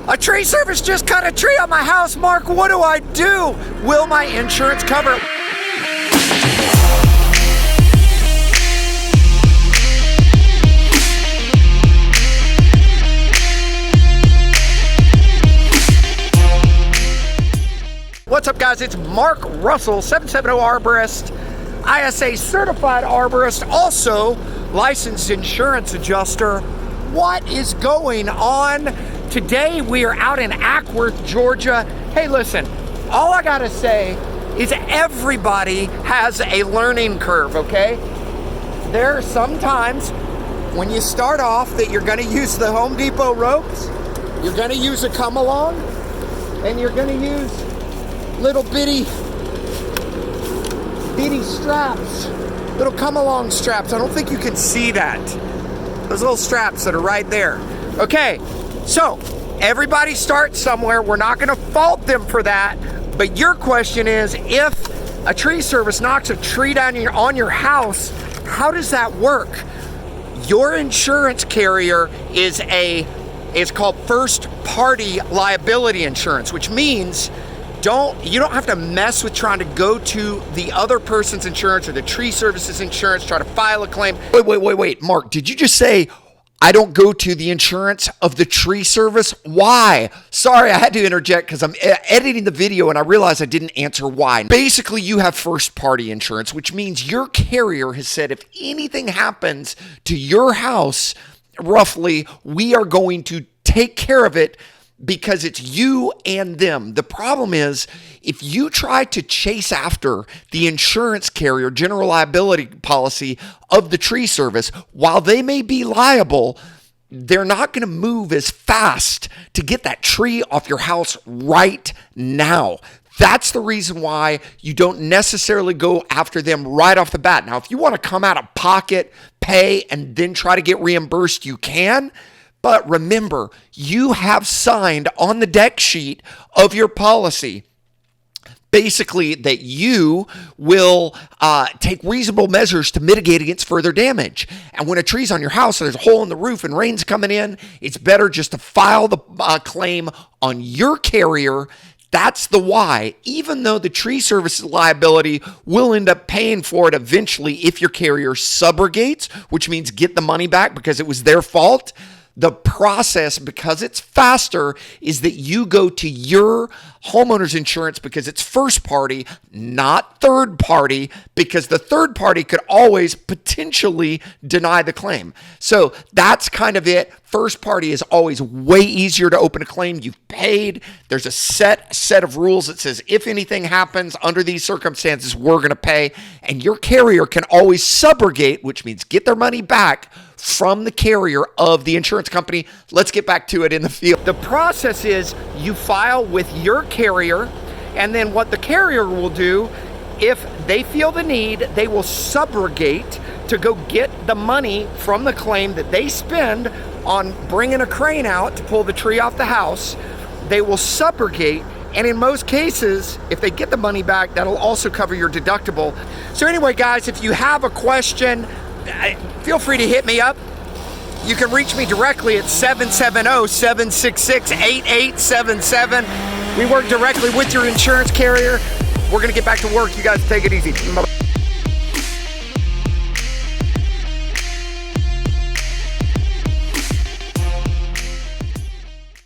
A tree service just cut a tree on my house. Mark, what do I do? Will my insurance cover it? What's up, guys? It's Mark Russell, 770 Arborist, ISA certified arborist, also licensed insurance adjuster. What is going on? Today we are out in Ackworth, Georgia. Hey, listen, all I gotta say is everybody has a learning curve, okay? There are some times when you start off that you're gonna use the Home Depot ropes, you're gonna use a come along, and you're gonna use little bitty straps, little come along straps. I don't think you can see that. Those little straps that are right there. Okay, so everybody starts somewhere. We're not gonna fault them for that, but your question is, if a tree service knocks a tree down on your house, how does that work? Your insurance carrier is called first party liability insurance, which means you don't have to mess with trying to go to the other person's insurance or the tree service's insurance, try to file a claim. Wait, Mark, did you just say I don't go to the insurance of the tree service? Why? Sorry, I had to interject because I'm editing the video and I realized I didn't answer why. Basically, you have first party insurance, which means your carrier has said if anything happens to your house, roughly, we are going to take care of it because it's you and them. The problem is, if you try to chase after the insurance carrier general liability policy of the tree service, while they may be liable, they're not going to move as fast to get that tree off your house right now. That's the reason why you don't necessarily go after them right off the bat. Now, if you want to come out of pocket, pay, and then try to get reimbursed, you can. But remember, you have signed on the deck sheet of your policy basically that you will take reasonable measures to mitigate against further damage. And when a tree's on your house and there's a hole in the roof and rain's coming in, it's better just to file the claim on your carrier. That's the why. Even though the tree service's liability will end up paying for it eventually if your carrier subrogates, which means get the money back because it was their fault. The process, because it's faster, is that you go to your homeowner's insurance because it's first party, not third party, because the third party could always potentially deny the claim. So that's kind of it. First party is always way easier to open a claim. You've paid. There's a set of rules that says if anything happens under these circumstances, we're going to pay. And your carrier can always subrogate, which means get their money back from the carrier of the insurance company. Let's get back to it in the field. The process is you file with your carrier, and then what the carrier will do, if they feel the need, they will subrogate to go get the money from the claim that they spend on bringing a crane out to pull the tree off the house. They will subrogate, and in most cases, if they get the money back, that'll also cover your deductible. So anyway, guys, if you have a question, feel free to hit me up. You can reach me directly at 770-766-8877. We work directly with your insurance carrier. We're going to get back to work. You guys take it easy. Bye-bye.